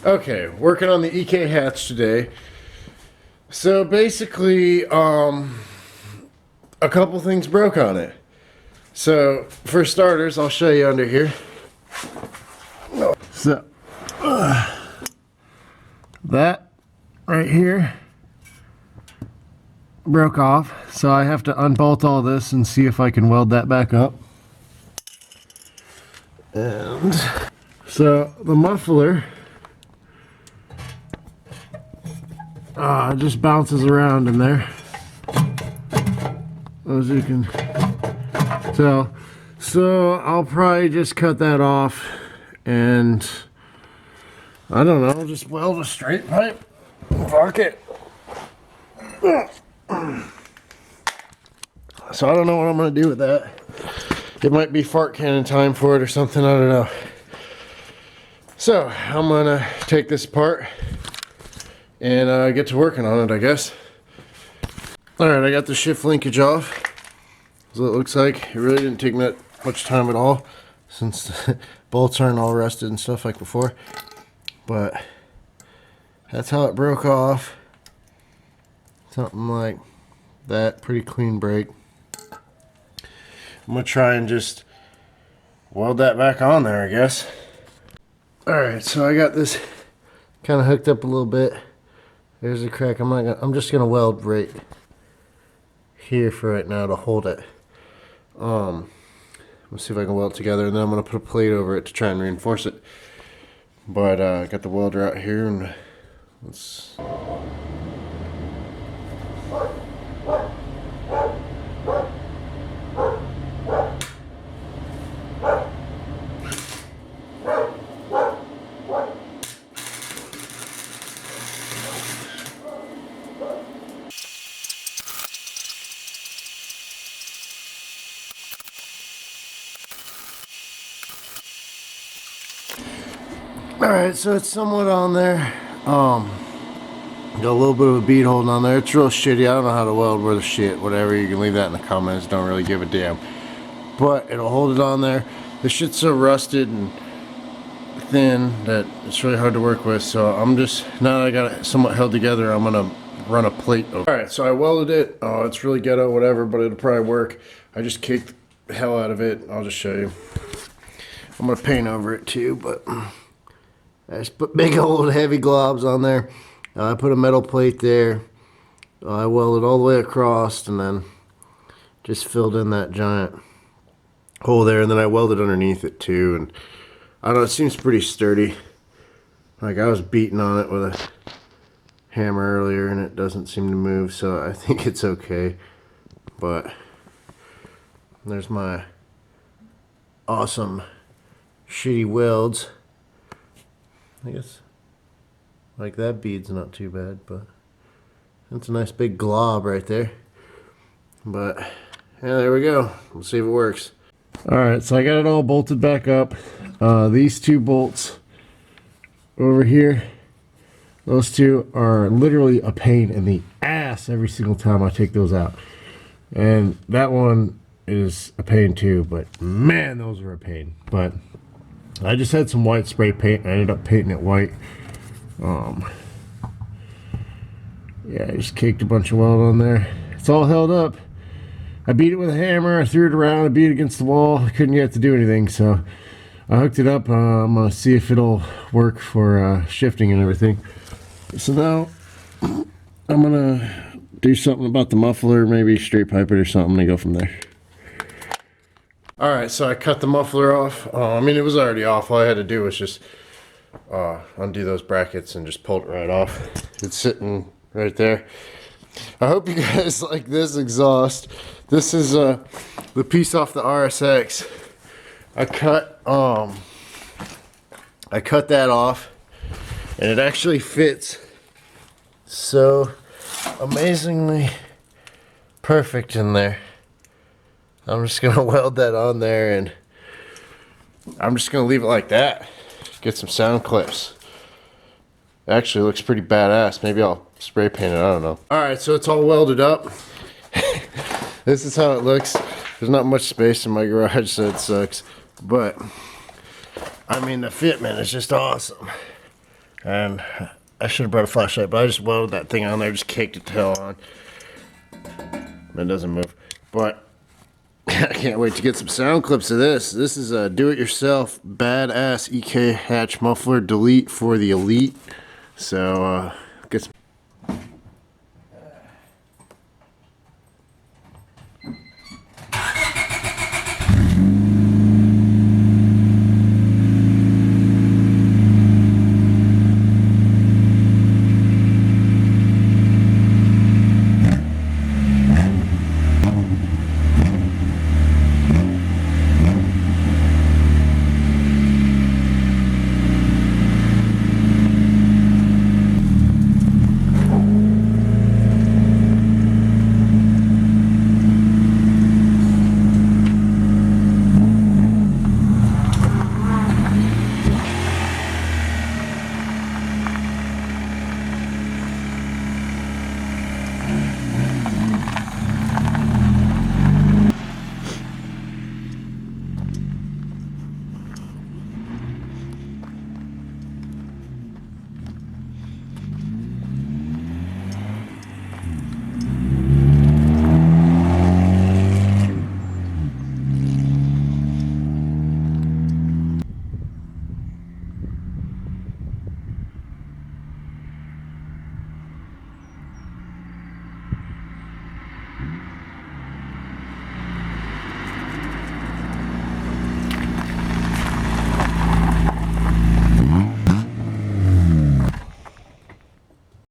Okay, working on the EK hatch today. So basically, a couple things broke on it. So for starters, I'll show you under here. So that right here broke off. So I have to unbolt all this and see if I can weld that back up. And so the muffler just bounces around in there, as you can tell. So I'll probably just cut that off and I don't know, just weld a straight pipe. Fuck it. So I don't know what I'm gonna do with that. It might be fart cannon time for it or something, I don't know. So I'm gonna take this apart and get to working on it, I guess. Alright, I got the shift linkage off. That's what it looks like. It really didn't take that much time at all, since the bolts aren't all rusted and stuff like before. But that's how it broke off. Something like that. Pretty clean break. I'm gonna try and just weld that back on there, I guess. Alright, so I got this kind of hooked up a little bit. There's a crack. I'm just gonna weld right here for right now to hold it. Let's see if I can weld it together, and then I'm gonna put a plate over it to try and reinforce it. But I got the welder out here, and let's. Alright, so it's somewhat on there. Got a little bit of a bead holding on there. It's real shitty. I don't know how to weld worth of shit. Whatever, you can leave that in the comments. Don't really give a damn. But it'll hold it on there. This shit's so rusted and thin that it's really hard to work with. So I'm just, now that I got it somewhat held together, I'm gonna run a plate over. Alright, so I welded it. Oh, it's really ghetto, whatever, but it'll probably work. I just caked the hell out of it. I'll just show you. I'm gonna paint over it too, but I just put big old heavy globs on there. I put a metal plate there. I welded all the way across and then just filled in that giant hole there, and then I welded underneath it too. And I don't know, it seems pretty sturdy. Like I was beating on it with a hammer earlier and it doesn't seem to move, so I think it's okay. But there's my awesome shitty welds. I guess like that bead's not too bad, but that's a nice big glob right there. But yeah, there we go. We'll see if it works. Alright, so I got it all bolted back up. These two bolts over here, those two are literally a pain in the ass every single time I take those out. And that one is a pain too, but man, those are a pain. But I just had some white spray paint. I ended up painting it white. Yeah, I just caked a bunch of weld on there. It's all held up. I beat it with a hammer. I threw it around. I beat it against the wall. I couldn't get it to do anything, so I hooked it up. I'm gonna see if it'll work for shifting and everything. So now I'm gonna do something about the muffler, maybe straight pipe it or something, and go from there. Alright, so I cut the muffler off. I mean, it was already off. All I had to do was just undo those brackets and just pull it right off. It's sitting right there. I hope you guys like this exhaust. This is the piece off the RSX. I cut that off, and it actually fits so amazingly perfect in there. I'm just gonna weld that on there, and I'm just gonna leave it like that. Get some sound clips. Actually, it looks pretty badass. Maybe I'll spray paint it, I don't know. Alright, so it's all welded up. This is how it looks. There's not much space in my garage, so it sucks. But, I mean, the fitment is just awesome. And I should have brought a flashlight, but I just welded that thing on there, just caked it tail on. It doesn't move. But I can't wait to get some sound clips of this. This is a do-it-yourself badass EK hatch muffler delete for the Elite. So